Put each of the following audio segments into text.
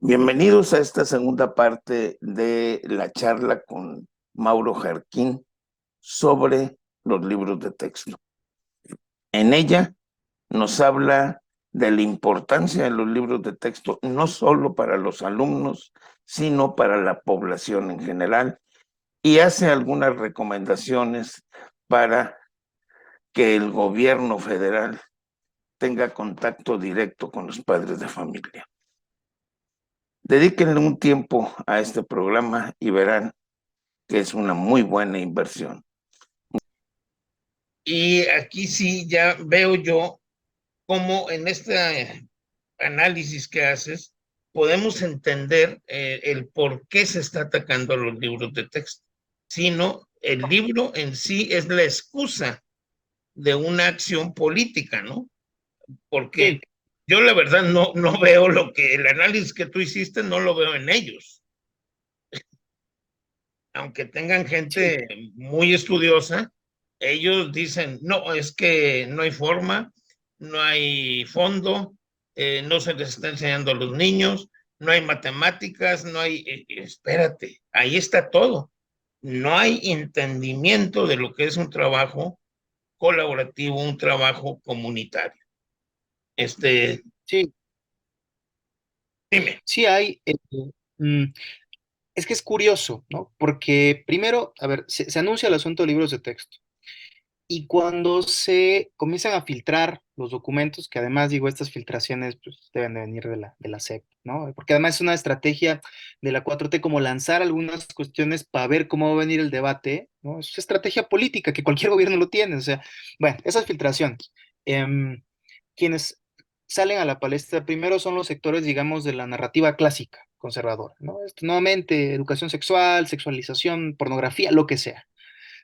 Bienvenidos a esta segunda parte de la charla con Mauro Jarquín sobre los libros de texto. En ella nos habla de la importancia de los libros de texto, no solo para los alumnos, sino para la población en general, y hace algunas recomendaciones para que el gobierno federal tenga contacto directo con los padres de familia. Dedíquenle un tiempo a este programa y verán que es una muy buena inversión. Y aquí sí ya veo yo cómo en este análisis que haces podemos entender el por qué se está atacando a los libros de texto, sino el libro en sí es la excusa de una acción política, ¿no? Porque Sí, yo la verdad no veo el análisis que tú hiciste, no lo veo en ellos, aunque tengan sí, gente muy estudiosa. Ellos dicen, no, es que no hay forma, no hay fondo, no se les está enseñando a los niños, no hay matemáticas, no hay, espérate, ahí está todo. No hay entendimiento de lo que es un trabajo colaborativo, un trabajo comunitario. Este, sí, dime. sí hay. Mm, es que es curioso, ¿no? Porque primero, a ver, se anuncia el asunto de libros de texto y cuando se comienzan a filtrar los documentos, que además digo, estas filtraciones pues, deben de venir de la SEP, ¿no? Porque además es una estrategia de la 4T como lanzar algunas cuestiones para ver cómo va a venir el debate, ¿no? Es estrategia política que cualquier gobierno lo tiene, o sea, bueno, esas filtraciones. Quienes salen a la palestra primero son los sectores, digamos, de la narrativa clásica, conservadora, ¿no? Nuevamente, educación sexual, sexualización, pornografía, lo que sea.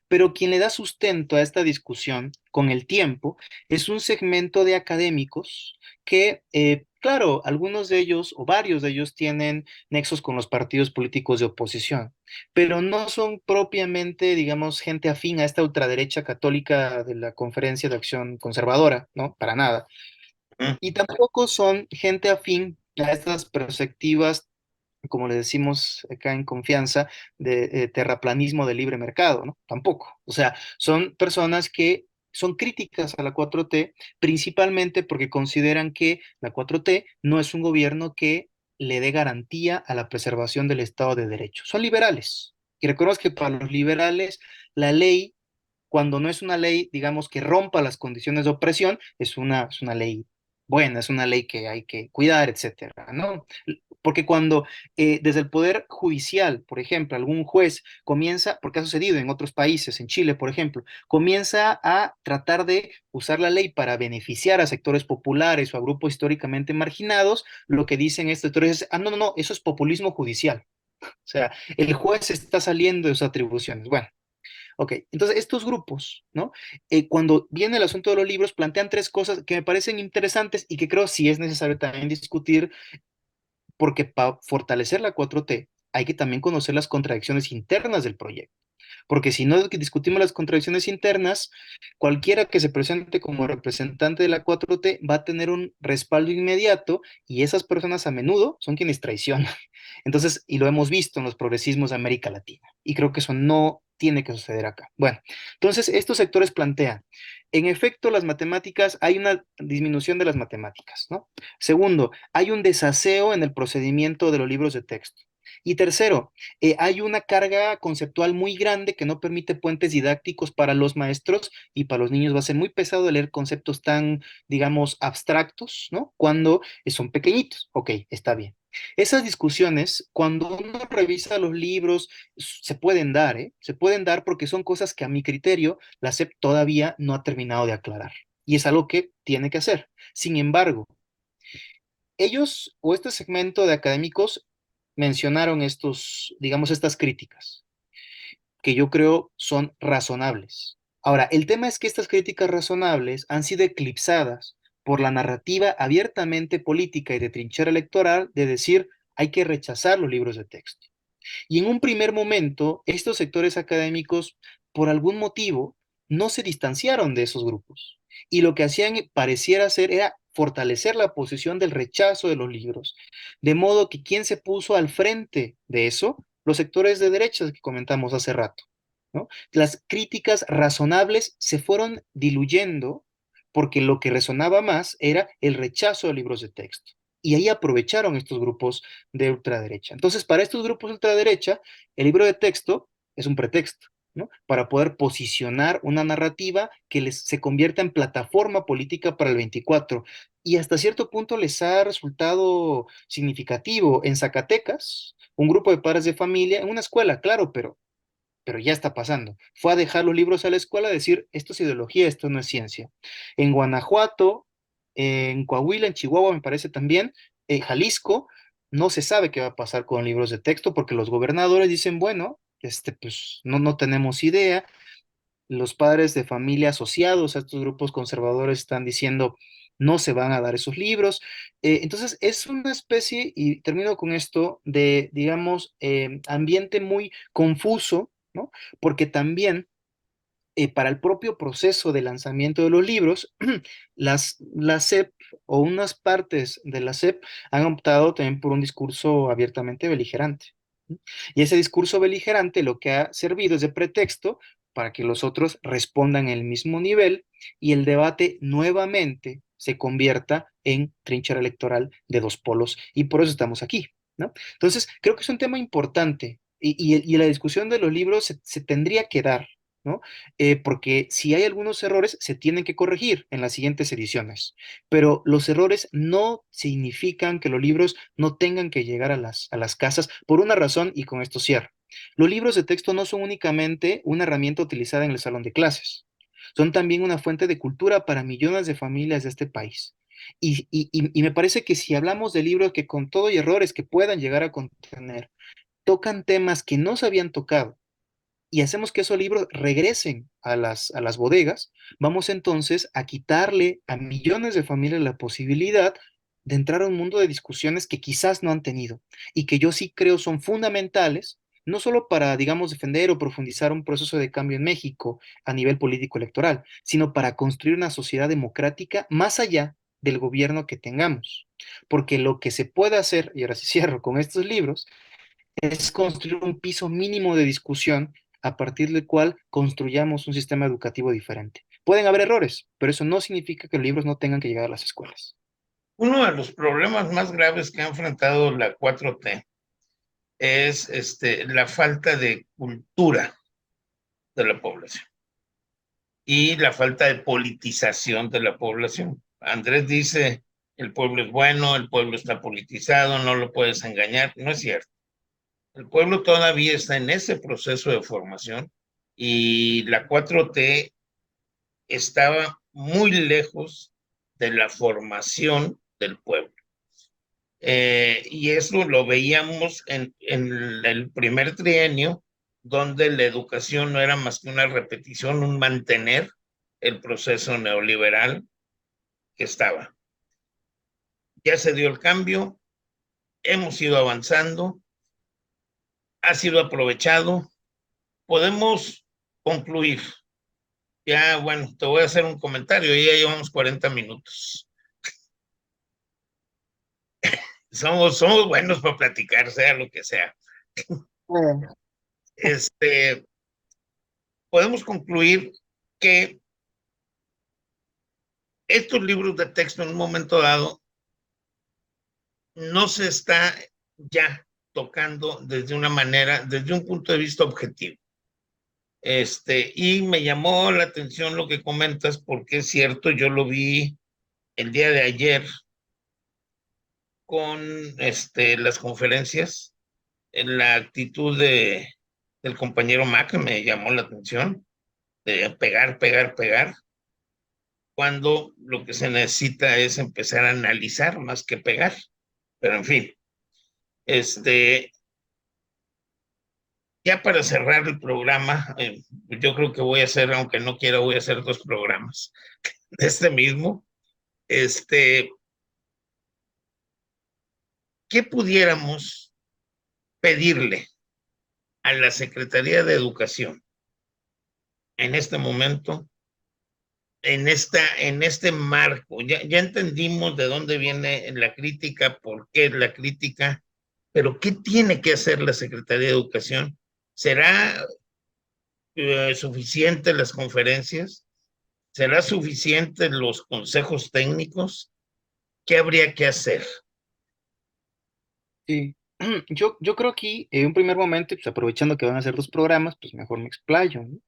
Pero quien le da sustento a esta discusión con el tiempo es un segmento de académicos que, claro, algunos de ellos o varios de ellos tienen nexos con los partidos políticos de oposición, pero no son propiamente, digamos, gente afín a esta ultraderecha católica de la Conferencia de Acción Conservadora, ¿no? Para nada. ¿Mm? Y tampoco son gente afín a estas perspectivas, como le decimos acá en confianza, de terraplanismo de libre mercado, ¿no? Tampoco. O sea, son personas que son críticas a la 4T, principalmente porque consideran que la 4T no es un gobierno que le dé garantía a la preservación del Estado de Derecho. Son liberales. Y reconozco que para los liberales la ley, cuando no es una ley, digamos, que rompa las condiciones de opresión, es una ley buena, es una ley que hay que cuidar, etcétera, ¿no? Porque cuando desde el Poder Judicial, por ejemplo, algún juez comienza, porque ha sucedido en otros países, en Chile, por ejemplo, comienza a tratar de usar la ley para beneficiar a sectores populares o a grupos históricamente marginados, lo que dicen estos sectores es, no, no, no, eso es populismo judicial. O sea, el juez está saliendo de sus atribuciones. Bueno, ok, entonces estos grupos, ¿no? Cuando viene el asunto de los libros, plantean tres cosas que me parecen interesantes y que creo sí es necesario también discutir, porque para fortalecer la 4T hay que también conocer las contradicciones internas del proyecto. Porque si no discutimos las contradicciones internas, cualquiera que se presente como representante de la 4T va a tener un respaldo inmediato y esas personas a menudo son quienes traicionan. Entonces, y lo hemos visto en los progresismos de América Latina. Y creo que eso no tiene que suceder acá. Bueno, entonces estos sectores plantean, en efecto, las matemáticas, hay una disminución de las matemáticas, ¿no? Segundo, hay un desaseo en el procedimiento de los libros de texto. Y tercero, hay una carga conceptual muy grande que no permite puentes didácticos para los maestros y para los niños va a ser muy pesado leer conceptos tan, digamos, abstractos, ¿no? Cuando son pequeñitos. Ok, está bien. Esas discusiones, cuando uno revisa los libros, se pueden dar, ¿eh? Se pueden dar porque son cosas que a mi criterio la SEP todavía no ha terminado de aclarar. Y es algo que tiene que hacer. Sin embargo, ellos o este segmento de académicos mencionaron estos, digamos, estas críticas, que yo creo son razonables. Ahora, el tema es que estas críticas razonables han sido eclipsadas por la narrativa abiertamente política y de trinchera electoral de decir hay que rechazar los libros de texto. Y en un primer momento, estos sectores académicos, por algún motivo, no se distanciaron de esos grupos. Y lo que hacían pareciera ser era fortalecer la posición del rechazo de los libros. De modo que ¿quién se puso al frente de eso? Los sectores de derechas que comentamos hace rato, ¿no? Las críticas razonables se fueron diluyendo porque lo que resonaba más era el rechazo de libros de texto. Y ahí aprovecharon estos grupos de ultraderecha. Entonces, para estos grupos de ultraderecha, el libro de texto es un pretexto, ¿no? Para poder posicionar una narrativa que se convierta en plataforma política para el 24. Y hasta cierto punto les ha resultado significativo. En Zacatecas, un grupo de padres de familia, en una escuela, claro, pero ya está pasando. Fue a dejar los libros a la escuela a decir, esto es ideología, esto no es ciencia. En Guanajuato, en Coahuila, en Chihuahua, me parece también, en Jalisco, no se sabe qué va a pasar con libros de texto porque los gobernadores dicen, bueno, pues no tenemos idea. Los padres de familia asociados a estos grupos conservadores están diciendo, no se van a dar esos libros. Entonces, es una especie, y termino con esto, de, digamos, ambiente muy confuso, ¿no? Porque también para el propio proceso de lanzamiento de los libros, la SEP o unas partes de la SEP han optado también por un discurso abiertamente beligerante. ¿Sí? Y ese discurso beligerante lo que ha servido es de pretexto para que los otros respondan en el mismo nivel y el debate nuevamente se convierta en trinchera electoral de dos polos. Y por eso estamos aquí, ¿no? Entonces, creo que es un tema importante y la discusión de los libros se tendría que dar, ¿no? Porque si hay algunos errores, se tienen que corregir en las siguientes ediciones. Pero los errores no significan que los libros no tengan que llegar a las casas por una razón, y con esto cierro. Los libros de texto no son únicamente una herramienta utilizada en el salón de clases, son también una fuente de cultura para millones de familias de este país. Y me parece que si hablamos de libros que con todo y errores que puedan llegar a contener, tocan temas que no se habían tocado y hacemos que esos libros regresen a las bodegas, vamos entonces a quitarle a millones de familias la posibilidad de entrar a un mundo de discusiones que quizás no han tenido y que yo sí creo son fundamentales, no solo para, digamos, defender o profundizar un proceso de cambio en México a nivel político electoral, sino para construir una sociedad democrática más allá del gobierno que tengamos. Porque lo que se puede hacer, y ahora sí cierro con estos libros, es construir un piso mínimo de discusión a partir del cual construyamos un sistema educativo diferente. Pueden haber errores, pero eso no significa que los libros no tengan que llegar a las escuelas. Uno de los problemas más graves que ha enfrentado la 4T es la falta de cultura de la población y la falta de politización de la población. Andrés dice, el pueblo es bueno, el pueblo está politizado, no lo puedes engañar. No es cierto. El pueblo todavía está en ese proceso de formación y la 4T estaba muy lejos de la formación del pueblo. Y eso lo veíamos en el primer trienio, donde la educación no era más que una repetición, un mantener el proceso neoliberal que estaba. Ya se dio el cambio, hemos ido avanzando, ha sido aprovechado, podemos concluir. Ya, bueno, te voy a hacer un comentario, ya llevamos 40 minutos. Somos buenos para platicar, sea lo que sea. Este, podemos concluir que estos libros de texto en un momento dado no se está ya tocando desde una manera, desde un punto de vista objetivo. Y me llamó la atención lo que comentas, porque es cierto, yo lo vi el día de ayer con las conferencias, en la actitud del compañero Mac me llamó la atención, de pegar, pegar, pegar, cuando lo que se necesita es empezar a analizar más que pegar. Pero en fin, ya para cerrar el programa, yo creo que voy a hacer, aunque no quiera, voy a hacer dos programas de mismo. ¿Qué pudiéramos pedirle a la Secretaría de Educación en este momento en este marco. Ya entendimos de dónde viene la crítica, por qué es la crítica, pero ¿qué tiene que hacer la Secretaría de Educación? ¿Será suficiente las conferencias? ¿Será suficiente los consejos técnicos? ¿Qué habría que hacer? Sí. Yo creo aquí, en un primer momento, pues aprovechando que van a hacer dos programas, pues mejor me explayo, ¿no?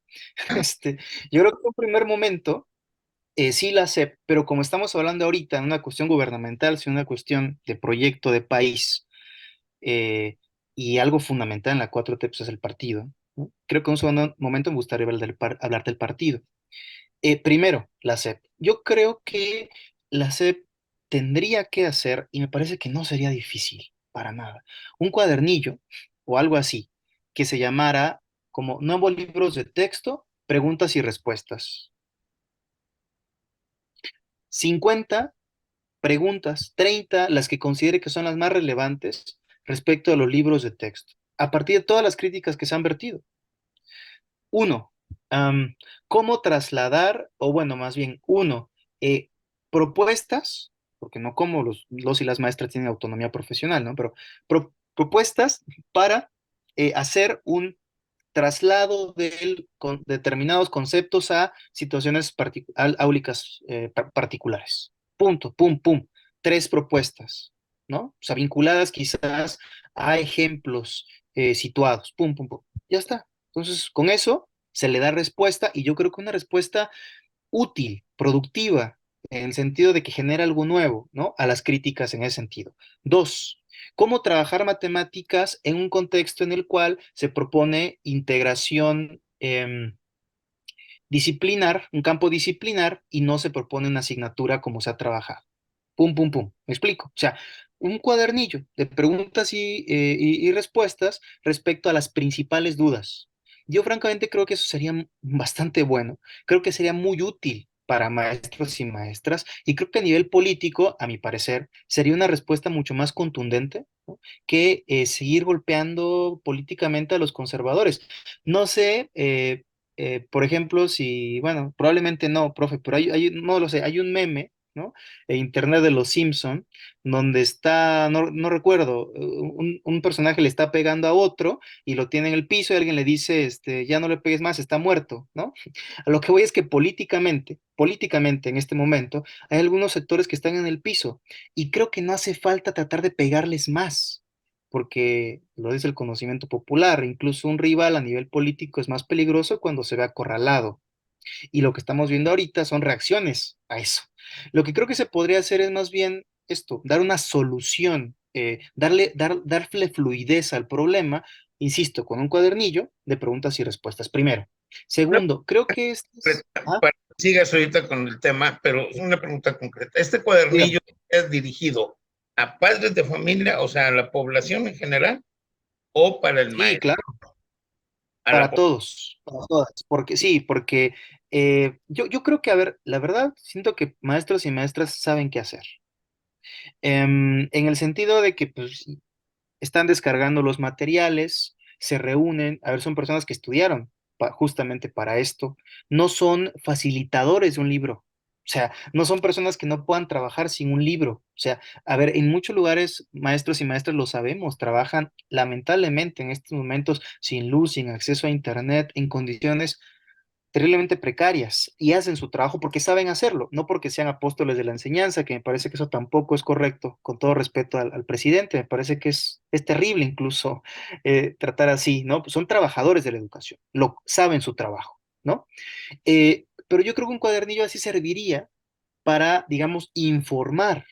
Este, yo creo que en un primer momento, sí la sé, pero como estamos hablando ahorita en una cuestión gubernamental, sino una cuestión de proyecto de país, eh, y algo fundamental en la 4T pues, es el partido, ¿no? Creo que en un segundo momento me gustaría hablar del partido. Primero, la SEP. Yo creo que la SEP tendría que hacer, y me parece que no sería difícil para nada, un cuadernillo o algo así, que se llamara como Nuevos Libros de Texto, Preguntas y Respuestas. 50 preguntas, 30 las que considere que son las más relevantes respecto a los libros de texto, a partir de todas las críticas que se han vertido. Uno, cómo trasladar, o bueno, más bien, uno, propuestas, porque no como los y las maestras tienen autonomía profesional, ¿no? Pero propuestas para hacer un traslado de determinados conceptos a situaciones áulicas particulares. Punto, pum, pum. Tres propuestas, ¿no? O sea, vinculadas quizás a ejemplos situados. Pum, pum, pum. Ya está. Entonces, con eso se le da respuesta y yo creo que una respuesta útil, productiva, en el sentido de que genera algo nuevo, ¿no? A las críticas en ese sentido. Dos, cómo trabajar matemáticas en un contexto en el cual se propone integración disciplinar, un campo disciplinar, y no se propone una asignatura como se ha trabajado. Pum, pum, pum. ¿Me explico? O sea, un cuadernillo de preguntas y respuestas respecto a las principales dudas. Yo francamente creo que eso sería bastante bueno. Creo que sería muy útil para maestros y maestras. Y creo que a nivel político, a mi parecer, sería una respuesta mucho más contundente, ¿no? Que seguir golpeando políticamente a los conservadores. No sé, por ejemplo, si, bueno, probablemente no, profe, pero no lo sé, hay un meme, ¿no? En internet de los Simpson, donde está, no recuerdo, un personaje le está pegando a otro y lo tiene en el piso y alguien le dice, ya no le pegues más, está muerto, ¿no? A lo que voy es que políticamente en este momento, hay algunos sectores que están en el piso y creo que no hace falta tratar de pegarles más, porque lo dice el conocimiento popular, incluso un rival a nivel político es más peligroso cuando se ve acorralado. Y lo que estamos viendo ahorita son reacciones a eso. Lo que creo que se podría hacer es más bien esto, dar una solución, darle fluidez al problema, insisto, con un cuadernillo de preguntas y respuestas, primero. Una Segundo, creo que pregunta, para que sigas ahorita con el tema, pero es una pregunta concreta. ¿Este dígame. cuadernillo es dirigido a padres de familia, o sea, a la población en general, o para el Sí, maestro? claro, A la para todos, para todas, porque sí, porque yo creo que, a ver, la verdad, siento que maestros y maestras saben qué hacer. En el sentido de que pues, están descargando los materiales, se reúnen, a ver, son personas que estudiaron justamente para esto, no son facilitadores de un libro, o sea, no son personas que no puedan trabajar sin un libro, o sea, a ver, en muchos lugares maestros y maestras lo sabemos, trabajan lamentablemente en estos momentos sin luz, sin acceso a internet, en condiciones terriblemente precarias y hacen su trabajo porque saben hacerlo, no porque sean apóstoles de la enseñanza, que me parece que eso tampoco es correcto, con todo respeto al presidente, me parece que es terrible incluso tratar así, ¿no? Pues son trabajadores de la educación, saben su trabajo, ¿no? Pero yo creo que un cuadernillo así serviría para, digamos, informar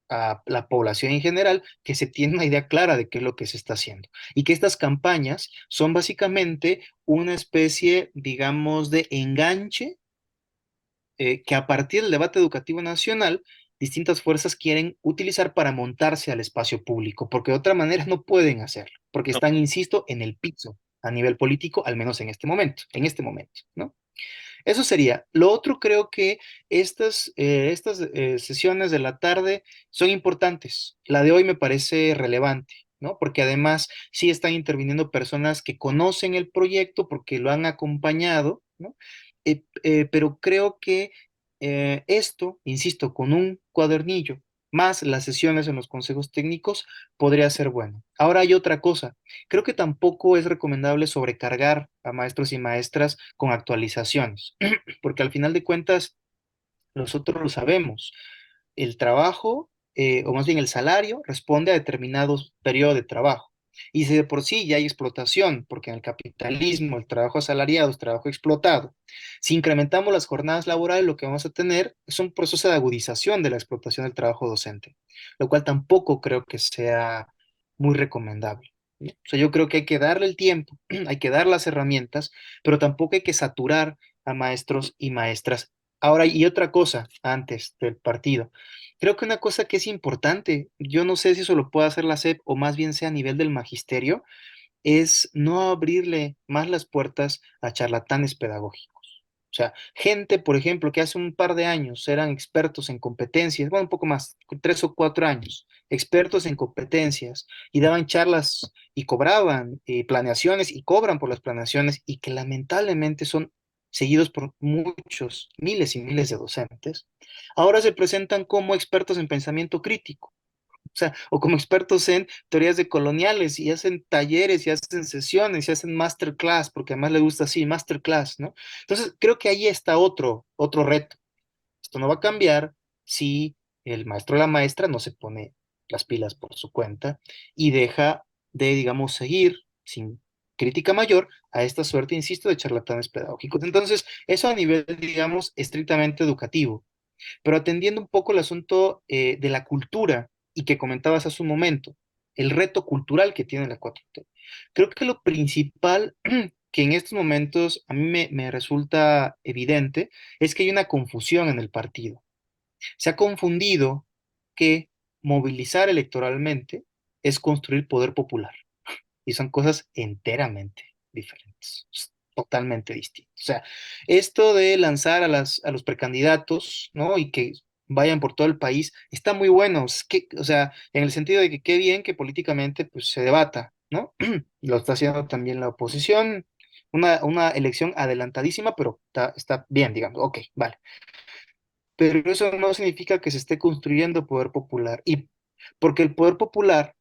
a la población en general que se tiene una idea clara de qué es lo que se está haciendo y que estas campañas son básicamente una especie, digamos, de enganche que a partir del debate educativo nacional, distintas fuerzas quieren utilizar para montarse al espacio público, porque de otra manera no pueden hacerlo, porque no, están, insisto, en el piso a nivel político, al menos en este momento, ¿no? Eso sería. Lo otro creo que estas sesiones de la tarde son importantes. La de hoy me parece relevante, ¿no? Porque además sí están interviniendo personas que conocen el proyecto porque lo han acompañado, ¿no? Pero creo que Esto, insisto, con un cuadernillo más las sesiones en los consejos técnicos podría ser bueno. Ahora hay otra cosa. Creo que tampoco es recomendable sobrecargar a maestros y maestras con actualizaciones, porque al final de cuentas nosotros lo sabemos. El trabajo, o más bien el salario, responde a determinados periodos de trabajo. Y si de por sí ya hay explotación, porque en el capitalismo el trabajo asalariado es trabajo explotado, si incrementamos las jornadas laborales, lo que vamos a tener es un proceso de agudización de la explotación del trabajo docente, lo cual tampoco creo que sea muy recomendable, ¿no? O sea, yo creo que hay que darle el tiempo, hay que dar las herramientas, pero tampoco hay que saturar a maestros y maestras. Ahora, y otra cosa antes del partido. Creo que una cosa que es importante, yo no sé si eso lo puede hacer la SEP o más bien sea a nivel del magisterio, es no abrirle más las puertas a charlatanes pedagógicos. O sea, gente, por ejemplo, que hace un par de años eran expertos en competencias, bueno, un poco más, 3 o 4 años, expertos en competencias y daban charlas y cobraban planeaciones y cobran por las planeaciones y que lamentablemente son seguidos por muchos, miles y miles de docentes, ahora se presentan como expertos en pensamiento crítico. O sea, o como expertos en teorías de coloniales y hacen talleres y hacen sesiones y hacen masterclass, porque además le gusta así, masterclass, ¿no? Entonces, creo que ahí está otro reto. Esto no va a cambiar si el maestro o la maestra no se pone las pilas por su cuenta y deja de, digamos, seguir sin crítica mayor a esta suerte, insisto, de charlatanes pedagógicos. Entonces, eso a nivel, digamos, estrictamente educativo. Pero atendiendo un poco el asunto de la cultura y que comentabas hace un momento, el reto cultural que tiene la 4T. Creo que lo principal que en estos momentos a mí me resulta evidente es que hay una confusión en el partido. Se ha confundido que movilizar electoralmente es construir poder popular y son cosas enteramente diferentes, totalmente distintas. O sea, esto de lanzar a los precandidatos, ¿no? Y que vayan por todo el país, está muy bueno, es que, o sea, en el sentido de que qué bien que políticamente pues, se debata, ¿no? Lo está haciendo también la oposición, una elección adelantadísima, pero está bien, digamos, ok, vale. Pero eso no significa que se esté construyendo poder popular. Y porque el poder popular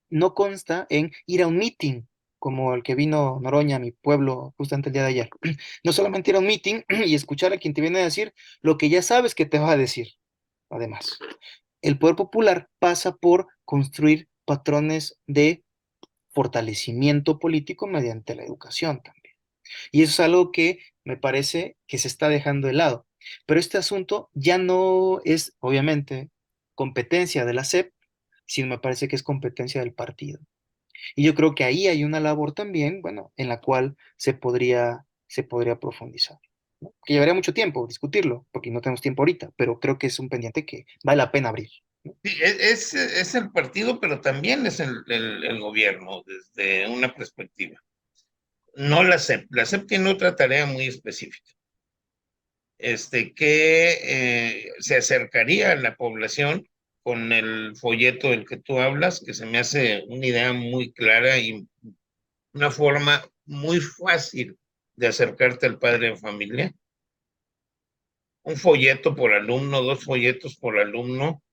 no consta en ir a un meeting, como el que vino Noroña a mi pueblo justamente el día de ayer. No solamente ir a un meeting y escuchar a quien te viene a decir lo que ya sabes que te va a decir, además. El poder popular pasa por construir patrones de fortalecimiento político mediante la educación también. Y eso es algo que me parece que se está dejando de lado. Pero este asunto ya no es, obviamente, competencia de la SEP, sino me parece que es competencia del partido. Y yo creo que ahí hay una labor también, bueno, en la cual se podría profundizar, ¿no? Que llevaría mucho tiempo discutirlo, porque no tenemos tiempo ahorita, pero creo que es un pendiente que vale la pena abrir, ¿no? Sí, es el partido, pero también es el gobierno desde una perspectiva. No la SEP. La SEP tiene otra tarea muy específica, que se acercaría a la población con el folleto del que tú hablas, que se me hace una idea muy clara y una forma muy fácil de acercarte al padre de familia. Un folleto por alumno, dos folletos por alumno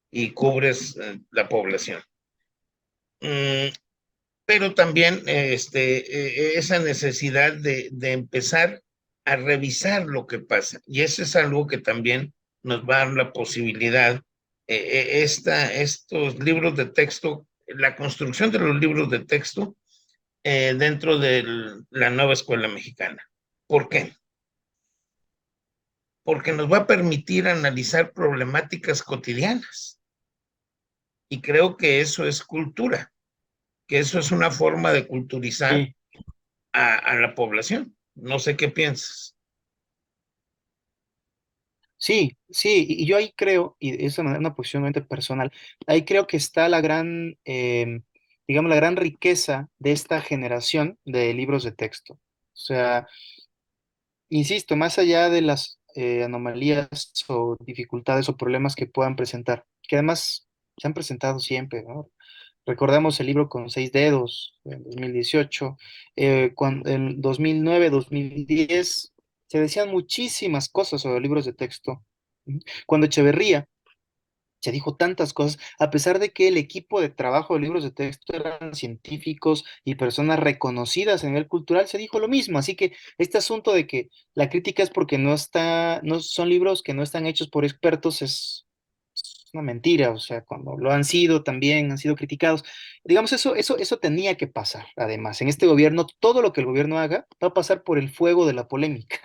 y cubres la población. Mm, pero también esa necesidad de empezar a revisar lo que pasa. Y eso es algo que también nos va a dar la posibilidad, estos libros de texto, la construcción de los libros de texto dentro de la nueva escuela mexicana. ¿Por qué? Porque nos va a permitir analizar problemáticas cotidianas. Y creo que eso es cultura, que eso es una forma de culturizar Sí, a la población. No sé qué piensas. sí, sí, y yo ahí creo, y es una posición mente personal, ahí creo que está la gran, digamos, la gran riqueza de esta generación de libros de texto. O sea, insisto, más allá de las anomalías o dificultades o problemas que puedan presentar, que además se han presentado siempre, ¿no? Recordamos el libro con 6 dedos en 2018, en 2009, 2010. se decían muchísimas cosas sobre libros de texto. Cuando Echeverría se dijo tantas cosas, a pesar de que el equipo de trabajo de libros de texto eran científicos y personas reconocidas a nivel cultural, se dijo lo mismo. Así que este asunto de que la crítica es porque no son libros que no están hechos por expertos es una mentira. O sea, cuando lo han sido también han sido criticados. Digamos, eso tenía que pasar. Además, en este gobierno, todo lo que el gobierno haga va a pasar por el fuego de la polémica,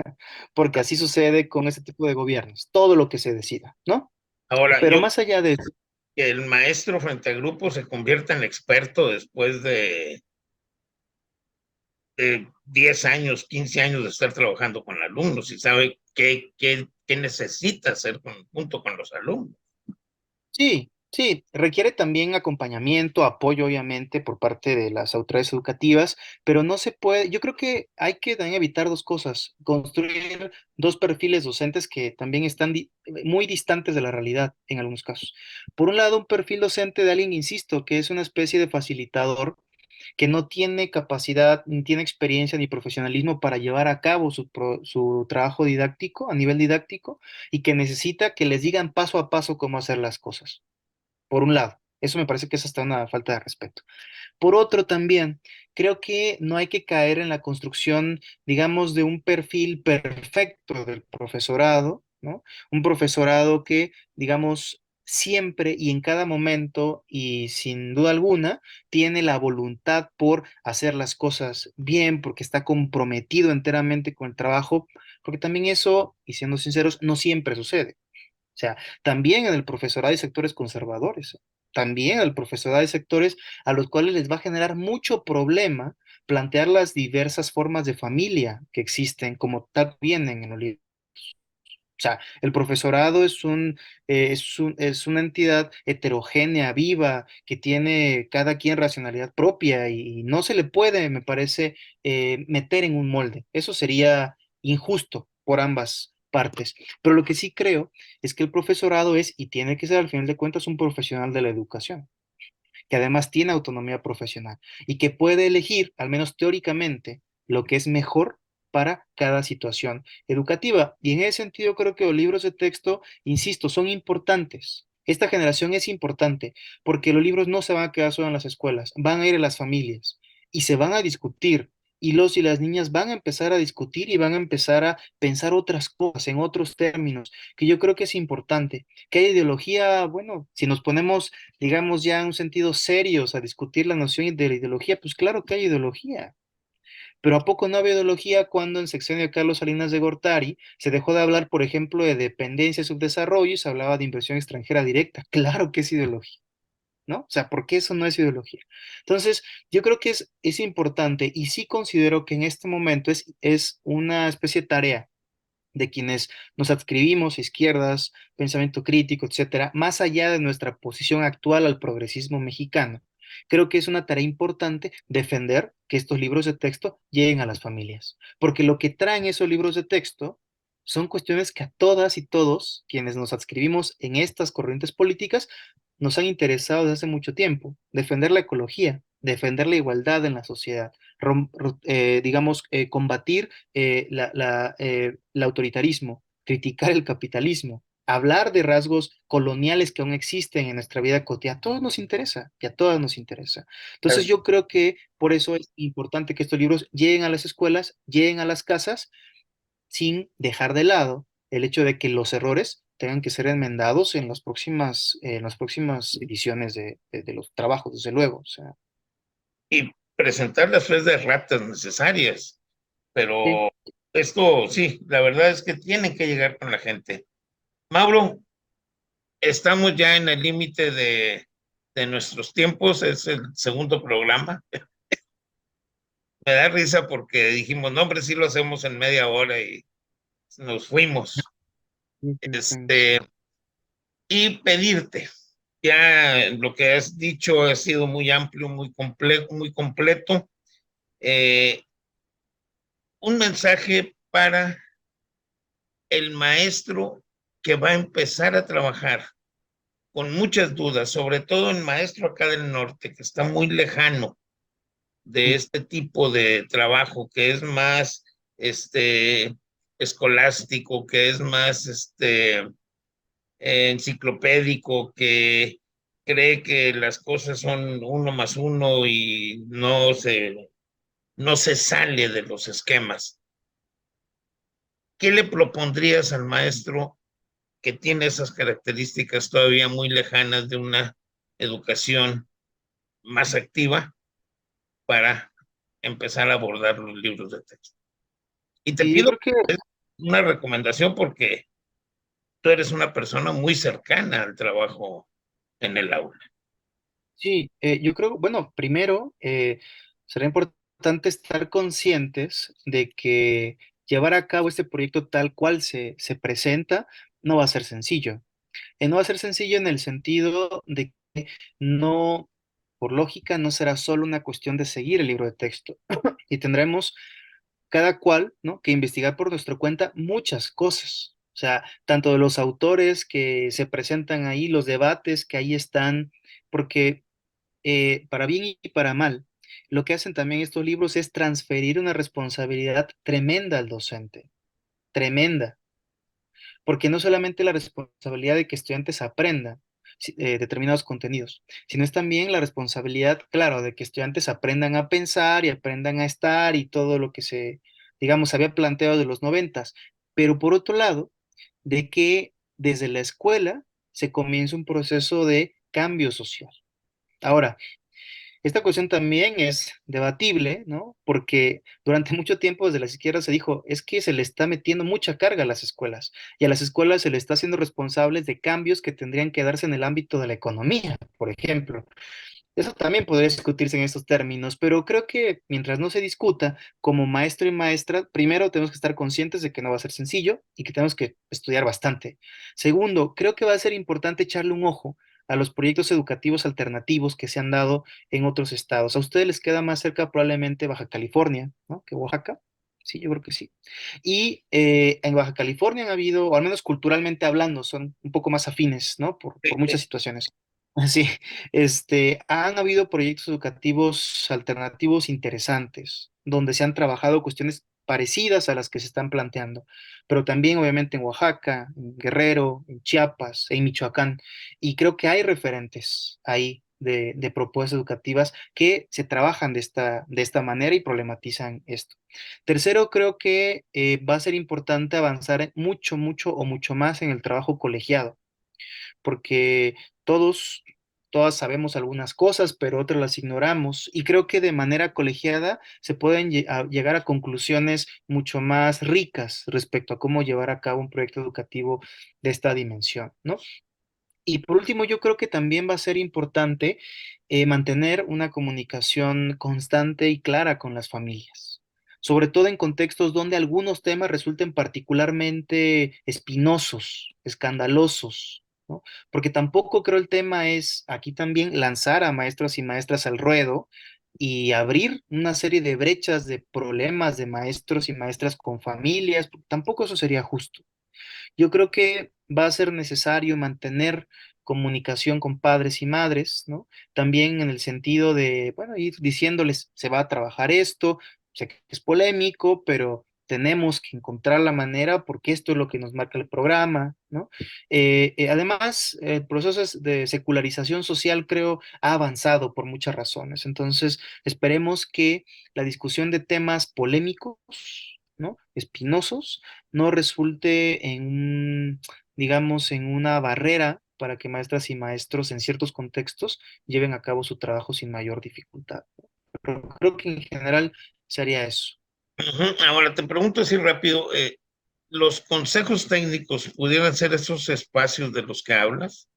porque así sucede con este tipo de gobiernos, todo lo que se decida, ¿no? Ahora, Pero yo más allá de eso, que el maestro frente al grupo se convierta en experto después de 10 años, 15 años de estar trabajando con alumnos y sabe qué necesita hacer junto con los alumnos. sí, sí, requiere también acompañamiento, apoyo, obviamente, por parte de las autoridades educativas, pero no se puede, yo creo que hay que también evitar dos cosas: construir dos perfiles docentes que también están muy distantes de la realidad en algunos casos. Por un lado, un perfil docente de alguien, insisto, que es una especie de facilitador que no tiene capacidad, ni tiene experiencia ni profesionalismo para llevar a cabo su trabajo didáctico, a nivel didáctico, y que necesita que les digan paso a paso cómo hacer las cosas. Por un lado, eso me parece que es hasta una falta de respeto. Por otro, también creo que no hay que caer en la construcción, digamos, de un perfil perfecto del profesorado, ¿no? Un profesorado que, digamos, siempre y en cada momento y sin duda alguna tiene la voluntad por hacer las cosas bien, porque está comprometido enteramente con el trabajo, porque también eso, y siendo sinceros, no siempre sucede. O sea, también en el profesorado hay sectores conservadores, también en el profesorado hay sectores a los cuales les va a generar mucho problema plantear las diversas formas de familia que existen, como tal vienen en los libros. O sea, el profesorado es una entidad heterogénea, viva, que tiene cada quien racionalidad propia y no se le puede, me parece, meter en un molde. Eso sería injusto por ambas partes. Pero lo que sí creo es que el profesorado es y tiene que ser, al final de cuentas, un profesional de la educación, que además tiene autonomía profesional y que puede elegir, al menos teóricamente, lo que es mejor para cada situación educativa. Y en ese sentido creo que los libros de texto, insisto, son importantes. Esta generación es importante porque los libros no se van a quedar solo en las escuelas, van a ir a las familias y se van a discutir. Y los y las niñas van a empezar a discutir y van a empezar a pensar otras cosas en otros términos, que yo creo que es importante. Que hay ideología, bueno, si nos ponemos, digamos, ya en un sentido serios a discutir la noción de la ideología, pues claro que hay ideología. Pero ¿a poco no había ideología cuando en sexenio de Carlos Salinas de Gortari se dejó de hablar, por ejemplo, de dependencia y subdesarrollo y se hablaba de inversión extranjera directa? Claro que es ideología, ¿no? O sea, ¿por qué eso no es ideología? Entonces, yo creo que es importante y sí considero que en este momento es una especie de tarea de quienes nos adscribimos a izquierdas, pensamiento crítico, etcétera, más allá de nuestra posición actual al progresismo mexicano. Creo que es una tarea importante defender que estos libros de texto lleguen a las familias, porque lo que traen esos libros de texto son cuestiones que a todas y todos quienes nos adscribimos en estas corrientes políticas nos han interesado desde hace mucho tiempo. Defender la ecología, defender la igualdad en la sociedad, digamos, combatir el autoritarismo, criticar el capitalismo, hablar de rasgos coloniales que aún existen en nuestra vida cotidiana. A todos nos interesa y a todas nos interesa. Entonces yo creo que por eso es importante que estos libros lleguen a las escuelas, lleguen a las casas, sin dejar de lado el hecho de que los errores tengan que ser enmendados en las próximas ediciones de los trabajos, desde luego. O sea, Y presentar las tres de ratas necesarias, sí. pero esto sí, la verdad es que tienen que llegar con la gente. Mauro, estamos ya en el límite de nuestros tiempos, es el segundo programa. Me da risa porque dijimos, no, hombre, sí lo hacemos en media hora y nos fuimos. Sí, sí, entiendo. Este, y pedirte, ya lo que has dicho ha sido muy amplio, muy complejo, muy completo. Eh, un mensaje para el maestro que va a empezar a trabajar con muchas dudas, sobre todo el maestro acá del norte, que está muy lejano de Sí, este tipo de trabajo, que es más, este, escolástico, que es más enciclopédico, que cree que las cosas son uno más uno y no se sale de los esquemas. ¿Qué le propondrías al maestro que tiene esas características todavía muy lejanas de una educación más activa para empezar a abordar los libros de texto? Y te Y yo pido creo que una recomendación porque tú eres una persona muy cercana al trabajo en el aula. sí, yo creo, bueno, primero será importante estar conscientes de que llevar a cabo este proyecto tal cual se presenta no va a ser sencillo. No va a ser sencillo en el sentido de que no, por lógica, no será solo una cuestión de seguir el libro de texto y tendremos cada cual, ¿no?, que investigar por nuestra cuenta muchas cosas. O sea, tanto de los autores que se presentan ahí, los debates que ahí están, porque para bien y para mal, lo que hacen también estos libros es transferir una responsabilidad tremenda al docente, tremenda, porque no solamente la responsabilidad de que estudiantes aprendan determinados contenidos, sino es también la responsabilidad, claro, de que estudiantes aprendan a pensar y aprendan a estar y todo lo que se, digamos, había planteado de los noventas, pero por otro lado, de que desde la escuela se comienza un proceso de cambio social. Ahora, esta cuestión también es debatible, ¿no? Porque durante mucho tiempo desde la izquierda se dijo, es que se le está metiendo mucha carga a las escuelas y a las escuelas se le está haciendo responsables de cambios que tendrían que darse en el ámbito de la economía, por ejemplo. Eso también podría discutirse en estos términos, pero creo que mientras no se discuta, como maestro y maestra, primero tenemos que estar conscientes de que no va a ser sencillo y que tenemos que estudiar bastante. Segundo, creo que va a ser importante echarle un ojo a los proyectos educativos alternativos que se han dado en otros estados. A ustedes les queda más cerca probablemente Baja California, ¿no?, que Oaxaca. Sí, yo creo que sí. Y en Baja California han habido, o al menos culturalmente hablando, son un poco más afines, ¿no? Por muchas situaciones. Sí, han habido proyectos educativos alternativos interesantes, donde se han trabajado cuestiones parecidas a las que se están planteando, pero también obviamente en Oaxaca, en Guerrero, en Chiapas, en Michoacán, y creo que hay referentes ahí de propuestas educativas que se trabajan de esta manera y problematizan esto. Tercero, creo que va a ser importante avanzar mucho, mucho o mucho más en el trabajo colegiado porque todos, todas sabemos algunas cosas, pero otras las ignoramos. Y creo que de manera colegiada se pueden llegar a conclusiones mucho más ricas respecto a cómo llevar a cabo un proyecto educativo de esta dimensión, ¿no? Y por último, yo creo que también va a ser importante mantener una comunicación constante y clara con las familias, sobre todo en contextos donde algunos temas resulten particularmente espinosos, escandalosos, ¿no? Porque tampoco creo el tema es aquí también lanzar a maestros y maestras al ruedo y abrir una serie de brechas de problemas de maestros y maestras con familias, tampoco eso sería justo. Yo creo que va a ser necesario mantener comunicación con padres y madres, ¿no? También en el sentido de, bueno, ir diciéndoles, se va a trabajar esto, sé que es polémico, pero tenemos que encontrar la manera porque esto es lo que nos marca el programa, ¿no? Además, el proceso de secularización social, creo, ha avanzado por muchas razones. Entonces, esperemos que la discusión de temas polémicos, ¿no?, espinosos, no resulte en digamos, en una barrera para que maestras y maestros en ciertos contextos lleven a cabo su trabajo sin mayor dificultad. Pero creo que en general se haría eso. Ujú. Ahora te pregunto así rápido, ¿los consejos técnicos pudieran ser esos espacios de los que hablas?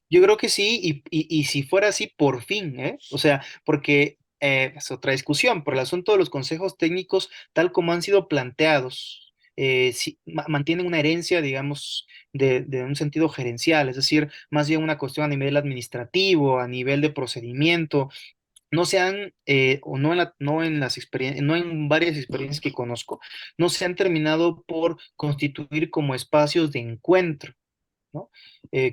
Yo creo que sí, y si fuera así, por fin, ¿eh? O sea, porque es otra discusión, por el asunto de los consejos técnicos, tal como han sido planteados, sí, mantienen una herencia, digamos, de un sentido gerencial, es decir, más bien una cuestión a nivel administrativo, a nivel de procedimiento, no se han, o no en, no en las experiencias, no en varias experiencias que conozco, no se han terminado por constituir como espacios de encuentro, ¿no?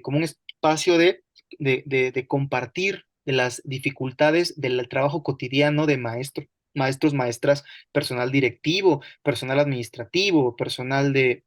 Como un espacio de compartir de las dificultades del trabajo cotidiano de maestro, maestros, maestras, personal directivo, personal administrativo, personal de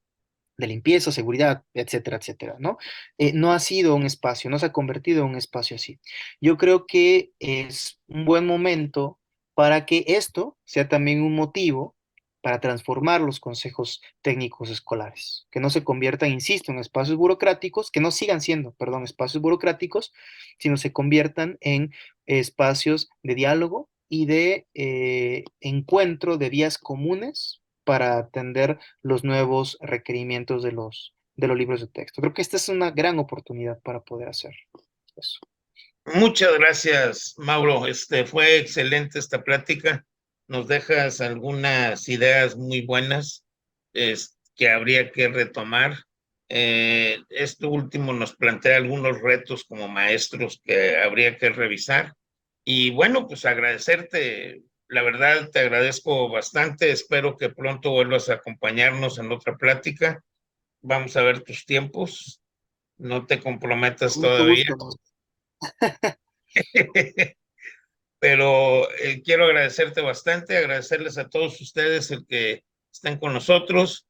limpieza, seguridad, etcétera, etcétera, ¿no? No ha sido un espacio, no se ha convertido en un espacio así. Yo creo que es un buen momento para que esto sea también un motivo para transformar los consejos técnicos escolares, que no se conviertan, insisto, en espacios burocráticos, que no sigan siendo, perdón, espacios burocráticos, sino se conviertan en espacios de diálogo y de encuentro de vías comunes para atender los nuevos requerimientos de los libros de texto. Creo que esta es una gran oportunidad para poder hacer eso. Muchas gracias, Mauro. Fue excelente esta plática. Nos dejas algunas ideas muy buenas que habría que retomar. Esto último nos plantea algunos retos como maestros que habría que revisar. Y bueno, pues agradecerte. La verdad, te agradezco bastante. Espero que pronto vuelvas a acompañarnos en otra plática. Vamos a ver tus tiempos. No te comprometas Con mucho todavía. gusto, ¿no? Pero quiero agradecerte bastante, agradecerles a todos ustedes el que estén con nosotros.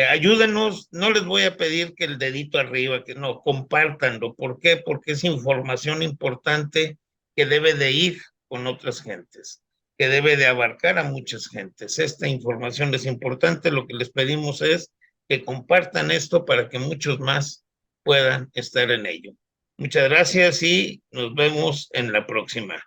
Ayúdenos, no les voy a pedir que el dedito arriba, que no, compártanlo. ¿Por qué? Porque es información importante que debe de ir con otras gentes, que debe de abarcar a muchas gentes. Esta información es importante, lo que les pedimos es que compartan esto para que muchos más puedan estar en ello. Muchas gracias y nos vemos en la próxima.